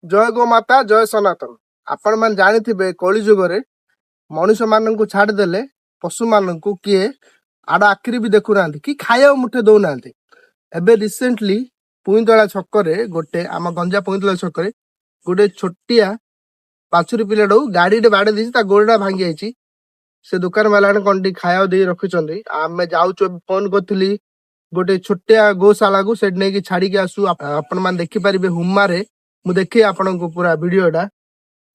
जय गोमाता जय सनातन। आपण मैंने जानी कली जुगे मनीष मान छाड़देले पशु मान किए आड़ आखिरी भी देखुना कि खाया मुठे दौना एबे रिसेंटली पुईतला छकरे गोटे आम गंजा पुईतला छकरे गोटे छोटिया बाछुरी पिलाटा गाड़ी बाड़े दी गोड़ा भांगी जाइए से दुकान वाला कौन खाया दे रखिंट आम जाऊँ फोन करी गोटे छोटिया गोशाला को से नहीं छाड़ी आसू आपण मैंने देखिपारे हुमारे मु देखी आपण को पूरा वीडियोटा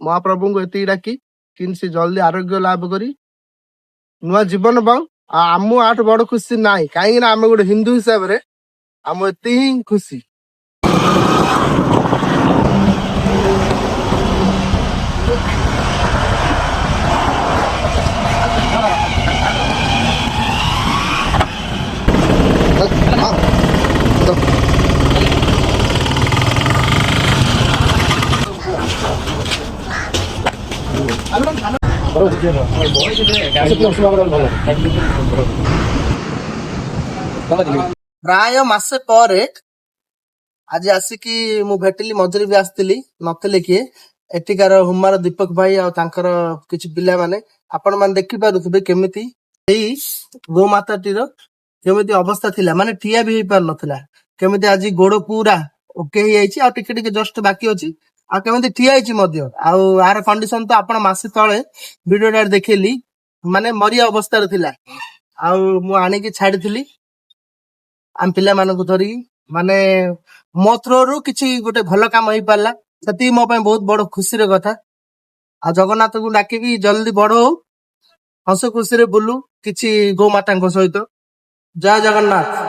महाप्रभु को एति डाकी कि से जल्दी आरोग्य लाभ करी नुआ जीवन पाऊ आम आठ बड़ खुशी ना कहीं आम गोटे हिंदू हिसाब से आम एति ही खुशी। प्राय मासे पर आज आसिकी मु भेटिली मझिरे भी आसती नथिले किए एटिकार हुमार दीपक भाई आंकर किछि पिला माने आपण माने देखि पारुथिबे केमिति एई गोमाताटीर केमिति अवस्था थिला माने ठिया भी पार नथिला केमिति आज गोड़ पूरा ओके ही आइछि आ टिके टिके जस्ट बाकी अछि आ केमिति ठिया आइछि मध्य आउ आर कंडीशन तो आपण मासे तळे वीडियो देखिली माने मरिया अवस्था रे थिला आउ मु आनी की छाड़ीथिली आम पिला मानकु धरी माने मो थ्रो किछि गोटे भल काम होई पारला सती मो ପାଇଁ बहुत बड़ खुशी रे कथा आ जगन्नाथ को डाकिबी जल्दी बड़ हो हस खुशी रे बुलू किछि गो माता सहित। जय जगन्नाथ।